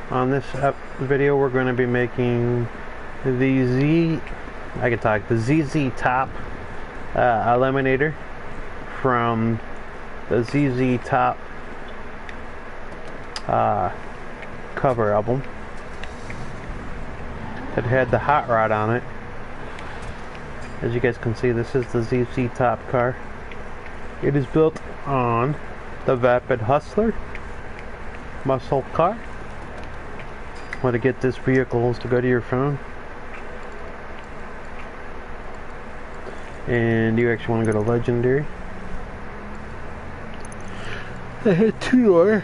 On this video, we're going to be making the ZZTop Eliminator from the ZZTop cover album. It had the hot rod on it. As you guys can see, this is the ZZTop car. It is built on the Vapid Hustler muscle car. Want to get this vehicle is to go to your phone, and you actually want to go to Legendary. I hit 2-door,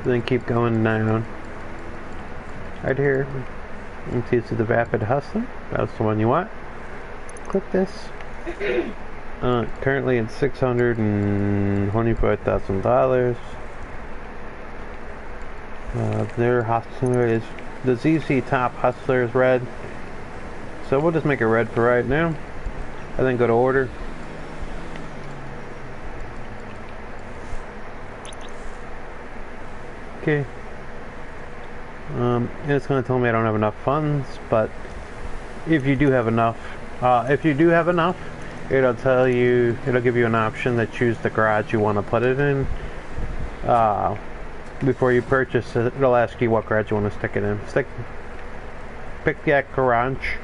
then keep going down. Right here, you can see the Vapid Hustler. That's the one you want. Click this. Currently it's $625,000. Their Hustler is the ZZTop Hustler is red, so we'll just make it red for right now, and then go to order. Okay. And it's going to tell me I don't have enough funds, but if you do have enough, it'll tell you, it'll give you an option to choose the garage you want to put it in. Before you purchase it, it'll ask you what garage you want to stick it in. Pick that garage,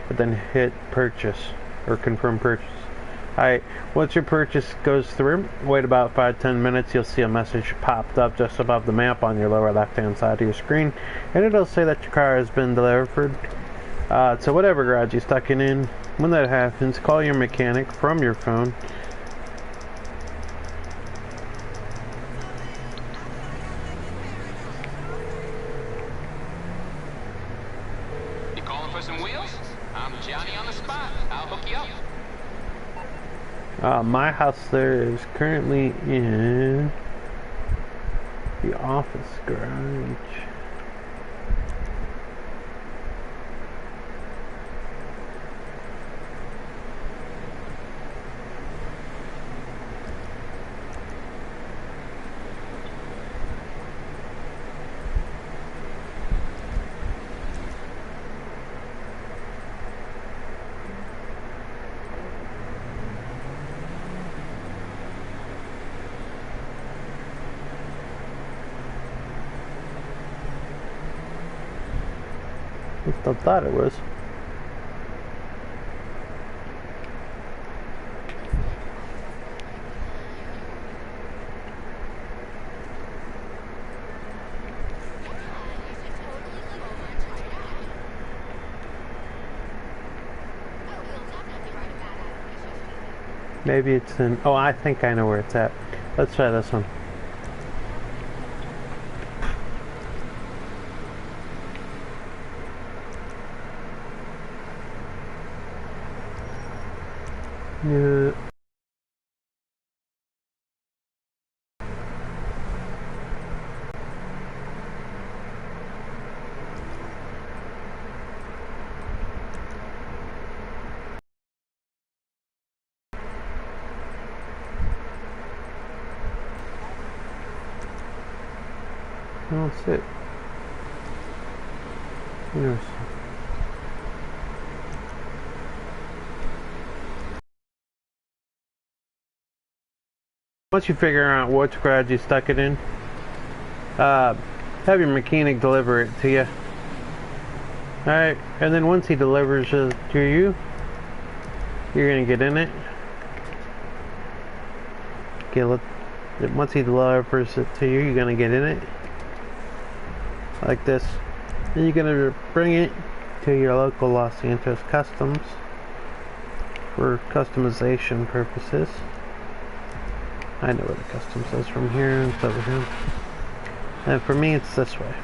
but then hit purchase or confirm purchase. Alright, once your purchase goes through, wait about 5-10 minutes. You'll see a message popped up just above the map on your lower left hand side of your screen, and it'll say that your car has been delivered to whatever garage you stuck it in. When that happens, call your mechanic from your phone. You calling for some wheels? I'm Johnny on the spot. I'll hook you up. My Hustler is currently in the office garage. At least I thought it was. Maybe it's in, oh, I think I know where it's at. Let's try this one. Yeah. That's it. Yes. Once you figure out which garage you stuck it in, have your mechanic deliver it to you. Alright, and then once he delivers it to you, you're going to get in it. Okay, once he delivers it to you, you're going to get in it. Like this. Then you're going to bring it to your local Los Santos Customs for customization purposes. I know where the customs is from here, it's over here. And for me, it's this way.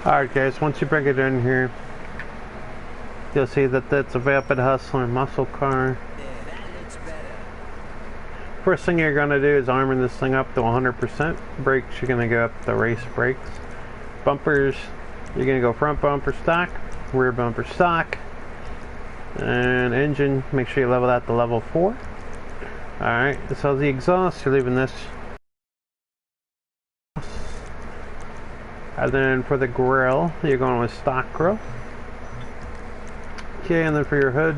Alright guys, once you bring it in here, you'll see that that's a Vapid Hustler muscle car. First thing you're going to do is armor this thing up to 100%. Brakes, you're going to go up the race brakes. Bumpers, you're going to go front bumper stock, rear bumper stock. And engine, make sure you level that to level 4. Alright, so the exhaust, you're leaving this. And then for the grill, you're going with stock grill. Okay, and then for your hood,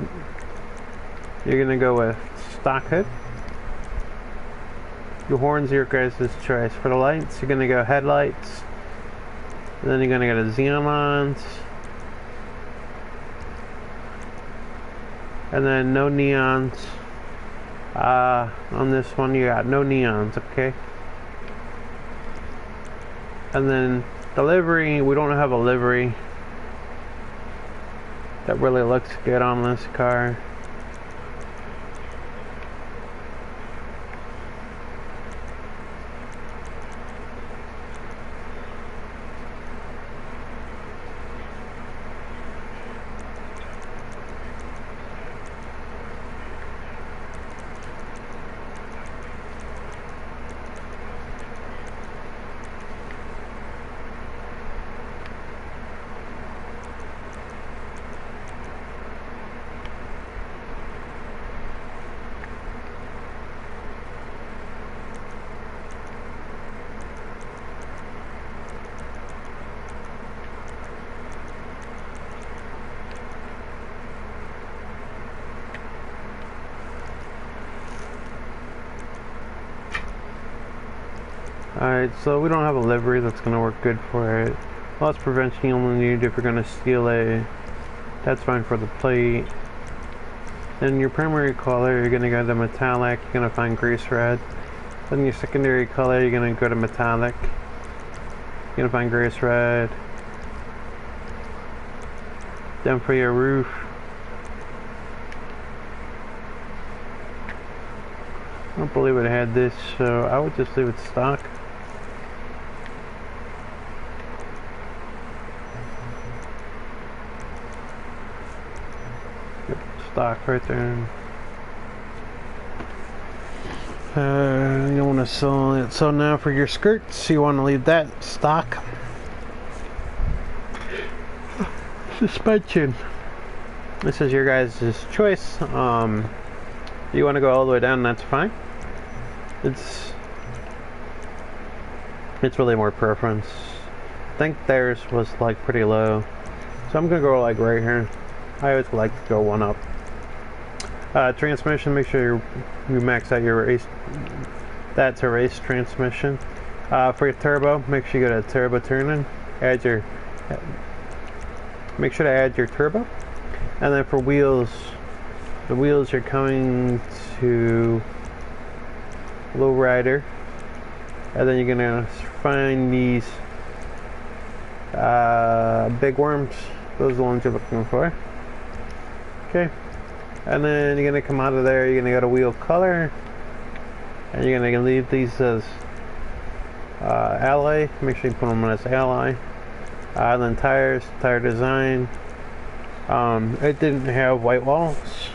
you're going to go with stock hood. Your horns are your guys' choice. For the lights, you're going to go headlights. And then you're going to go to xenons. And then no neons. On this one, you got no neons, okay? And then the livery, we don't have a livery that really looks good on this car. Alright, so we don't have a livery that's going to work good for it. Loss prevention you only need if you're going to steal a... That's fine for the plate. Then your primary color, you're going to go to metallic, you're going to find grease red. Then your secondary color, you're going to go to metallic. You're going to find grease red. Then for your roof, I don't believe it had this, so I would just leave it stock. Yep, stock right there. You want to sell it. So now for your skirts, you want to leave that stock. Suspension. This is your guys' choice. You want to go all the way down, that's fine. It's really more preference. I think theirs was like pretty low, so I'm gonna go like right here. I always like to go one up. Transmission, make sure you max out your race. That's a race transmission. For your turbo, make sure you go to turbo tuning. Make sure to add your turbo. And then for wheels, the wheels are coming to lowrider, and then you're gonna find these big worms. Those are the ones you're looking for. Okay, and then you're gonna come out of there. You're gonna go to wheel color, and you're gonna leave these as alloy. Make sure you put them as alloy. Then tires, tire design. It didn't have white walls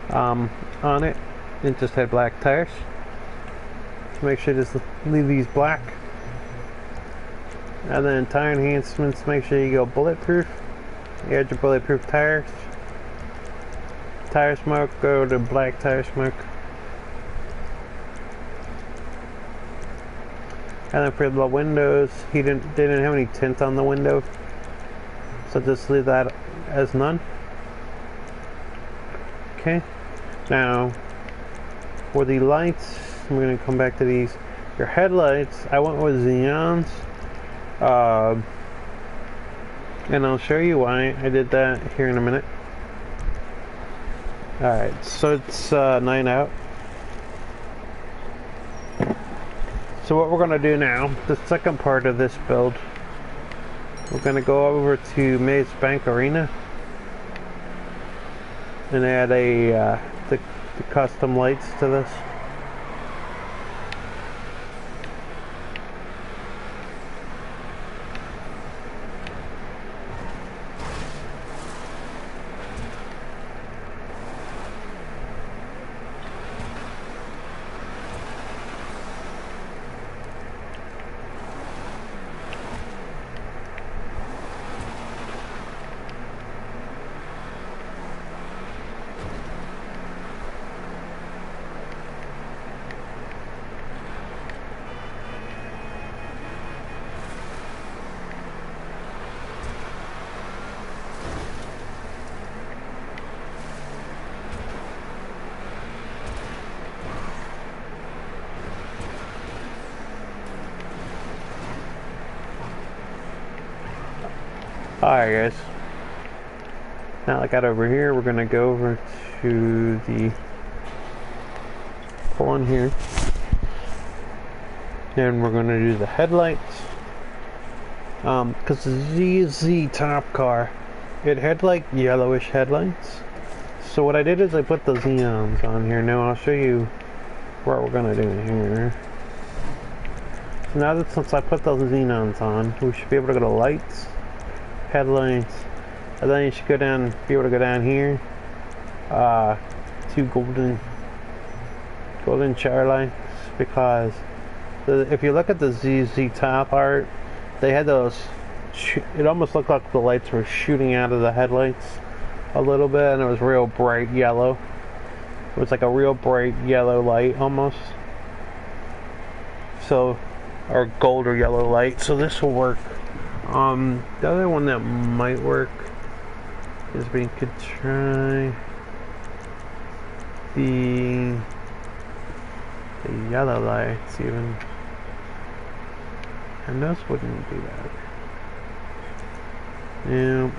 on it. It just had black tires. So make sure to just leave these black. And then tire enhancements, make sure you go bulletproof. You add your bulletproof tires. Tire smoke, go to black tire smoke. And then for the windows, they didn't have any tint on the window, so just leave that as none. Okay, now for the lights, I'm going to come back to these. Your headlights, I went with xenons, and I'll show you why I did that here in a minute. Alright, so it's 9 out. So what we're going to do now, the second part of this build, we're going to go over to Maze Bank Arena and add the custom lights to this. Alright guys, now that I got over here, we're gonna go over to the one here, and we're gonna do the headlights. Because the ZZTop car, it had like yellowish headlights. So what I did is I put the xeons on here. Now I'll show you what we're gonna do here. So now that since I put those xenons on, we should be able to go to lights, headlights, and then you should go down, be able to go down here to golden shower lights, because if you look at the ZZTop art, they had those, it almost looked like the lights were shooting out of the headlights a little bit, and it was real bright yellow. It was like a real bright yellow light almost. So, or gold or yellow light, so this will work. The other one that might work is we could try the yellow lights even. And those wouldn't do that. Yeah,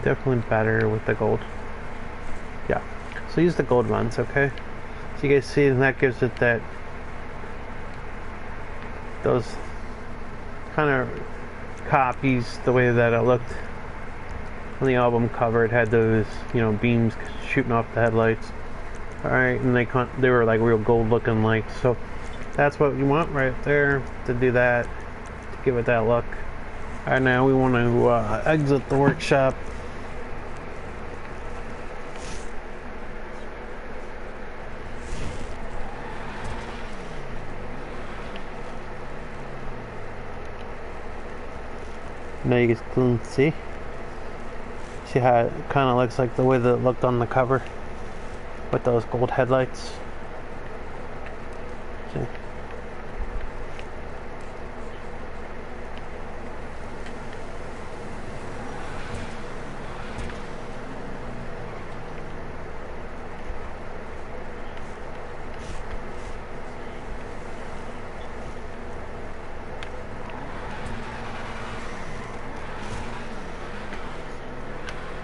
definitely better with the gold. Yeah, so use the gold ones, okay? So you guys see, and that gives it that, those kind of copies the way that it looked on the album cover. It had those, you know, beams shooting off the headlights. Alright, and they were like real gold looking lights. So that's what you want right there to do that. Give it that look. Alright, now we want to exit the workshop. Now you guys can see how it kind of looks like the way that it looked on the cover with those gold headlights. See?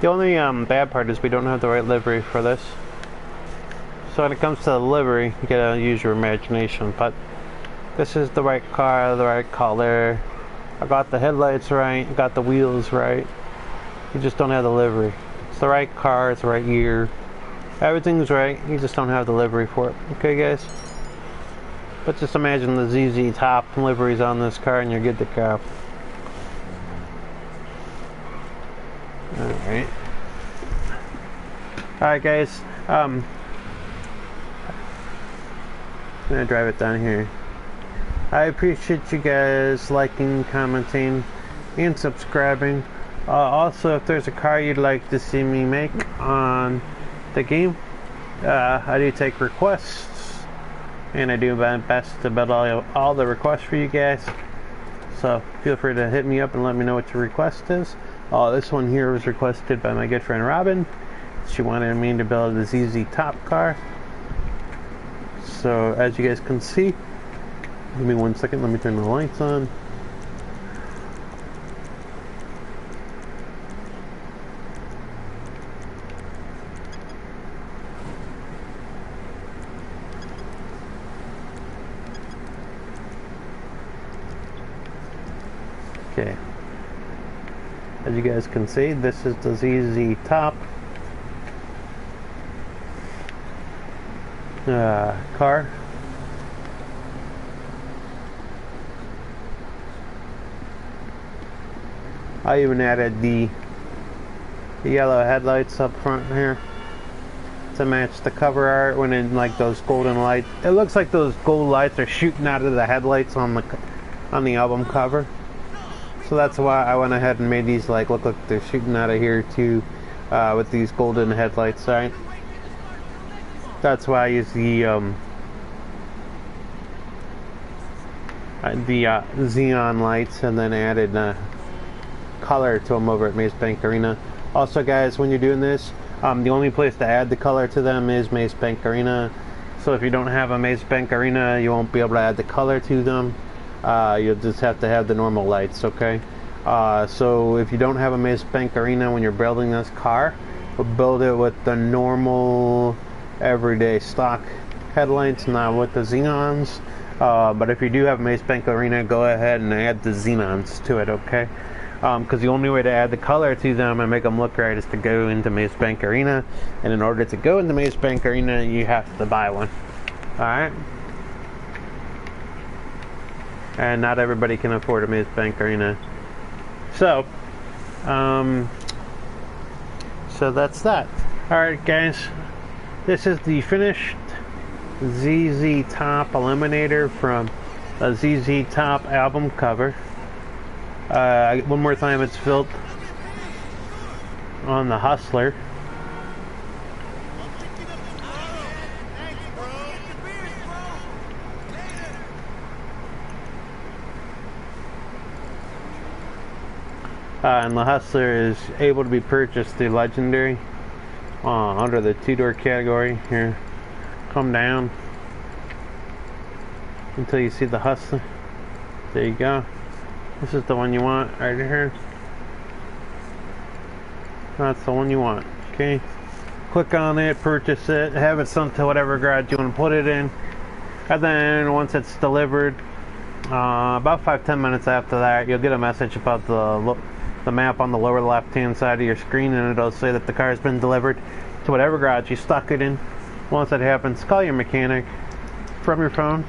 The only bad part is we don't have the right livery for this. So when it comes to the livery, you gotta use your imagination. But this is the right car, the right color. I got the headlights right, I got the wheels right. You just don't have the livery. It's the right car, it's the right year. Everything's right, you just don't have the livery for it. Okay guys? But just imagine the ZZTop liveries on this car and you're good to go. Alright guys, I'm gonna drive it down here. I appreciate you guys liking, commenting, and subscribing. Also, if there's a car you'd like to see me make on the game, I do take requests, and I do my best to build all the requests for you guys. So feel free to hit me up and let me know what your request is. This one here was requested by my good friend Robin. She wanted me to build the ZZTop car. So as you guys can see, give me 1 second, let me turn the lights on. Okay. As you guys can see, this is the ZZTop car. I even added the yellow headlights up front here to match the cover art when in like those golden lights. It looks like those gold lights are shooting out of the headlights on the album cover. So that's why I went ahead and made these like look like they're shooting out of here too, with these golden headlights, right? That's why I used the xenon lights and then added color to them over at Maze Bank Arena. Also guys, when you're doing this, the only place to add the color to them is Maze Bank Arena. So if you don't have a Maze Bank Arena, you won't be able to add the color to them. You'll just have to have the normal lights, okay? So if you don't have a Maze Bank Arena when you're building this car, build it with the normal everyday stock headlights, not with the xenons. But if you do have Maze Bank Arena, go ahead and add the xenons to it, okay? Because the only way to add the color to them and make them look right is to go into Maze Bank Arena, and in order to go into Maze Bank Arena, you have to buy one. Alright? And not everybody can afford a Maze Bank Arena. So that's that. Alright guys, this is the finished ZZTop Eliminator from a ZZTop album cover. One more time, it's built on the Hustler. And the Hustler is able to be purchased through Legendary under the two-door category. Here, come down until you see the Hustler. There you go. This is the one you want right here. That's the one you want. Okay, click on it, purchase it, have it sent to whatever garage you want to put it in, and then once it's delivered, about 5-10 minutes after that, you'll get a message about the map on the lower left hand side of your screen, and it'll say that the car has been delivered to whatever garage you stuck it in. Once that happens, call your mechanic from your phone,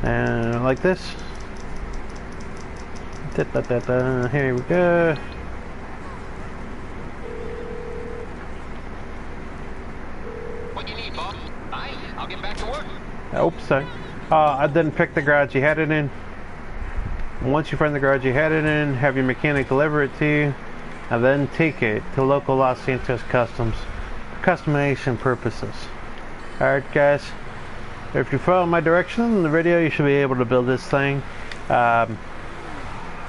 and like this. Here we go. What you need, Bob? I'll get back to work. Oops, sorry. I didn't pick the garage you had it in. Once you find the garage you had it in, have your mechanic deliver it to you, and then take it to local Los Angeles Customs for customization purposes. Alright guys, if you follow my directions in the video, you should be able to build this thing.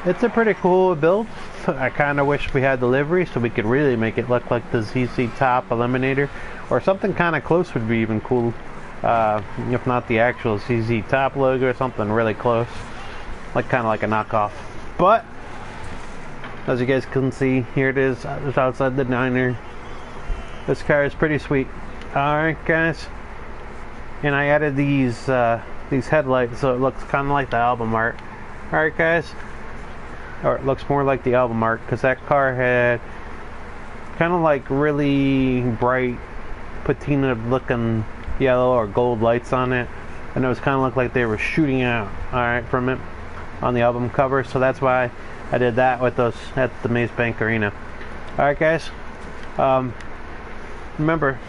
It's a pretty cool build. I kind of wish we had delivery so we could really make it look like the ZZTop Eliminator, or something kind of close would be even cool. If not the actual ZZTop logo, or something really close. Like kind of like a knockoff. But as you guys can see, here it is. It's outside the diner. This car is pretty sweet. Alright guys, and I added these headlights so it looks kind of like the album art. Alright guys, or it looks more like the album art, because that car had kind of like really bright patina looking yellow or gold lights on it, and it was kind of looked like they were shooting out, alright, from it on the album cover. So that's why I did that with those at the Maze Bank Arena. Alright guys, remember,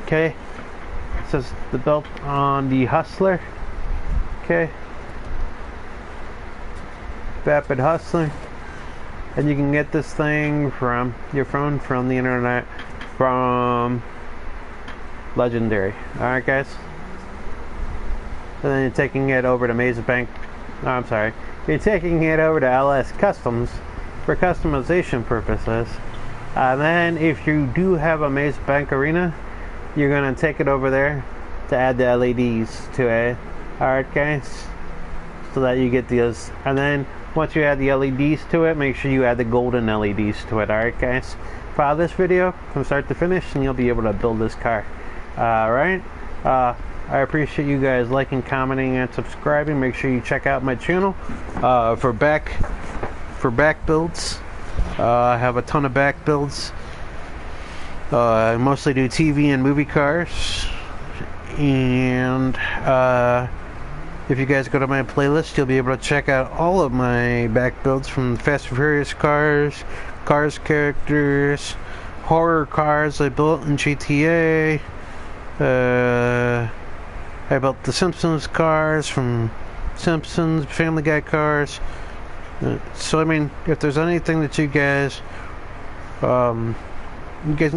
okay, it says the belt on the Hustler, okay, Vapid Hustler, and you can get this thing from your phone, from the internet, from Legendary. Alright guys, and then you're taking it over to Maze Bank, no, I'm sorry, you're taking it over to LS Customs for customization purposes. And then if you do have a Maze Bank Arena, you're gonna take it over there to add the LEDs to it. Alright guys, so that you get those. And then once you add the LEDs to it, make sure you add the golden LEDs to it. Alright guys, follow this video from start to finish and you'll be able to build this car. Alright, I appreciate you guys liking, commenting, and subscribing. Make sure you check out my channel for back builds. I have a ton of back builds. I mostly do TV and movie cars. And if you guys go to my playlist, you'll be able to check out all of my back builds, from Fast and Furious cars, Cars characters, horror cars I built in GTA. I built the Simpsons cars from Simpsons, Family Guy cars. So I mean, if there's anything that you guys can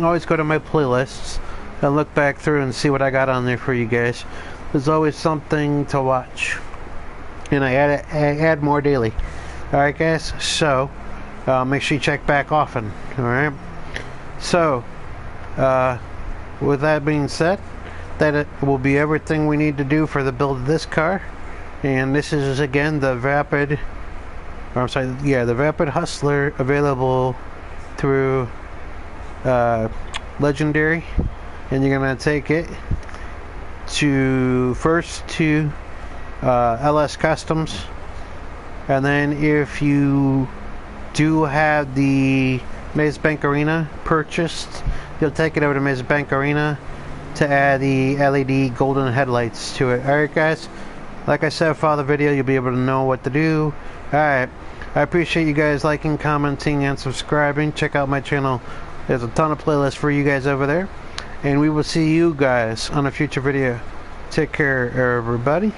always go to my playlists and look back through and see what I got on there for you guys. There's always something to watch, and I add more daily. Alright guys, so make sure you check back often. Alright, so with that being said, that it will be everything we need to do for the build of this car. And this is again the Vapid or I'm sorry, yeah, the Rapid Hustler available through Legendary, and you're gonna take it to first to LS Customs, and then if you do have the Maze Bank Arena purchased, you'll take it over to Maze Bank Arena to add the LED golden headlights to it. Alright guys, like I said, follow the video, you'll be able to know what to do. Alright, I appreciate you guys liking, commenting, and subscribing. Check out my channel. There's a ton of playlists for you guys over there. And we will see you guys on a future video. Take care, everybody.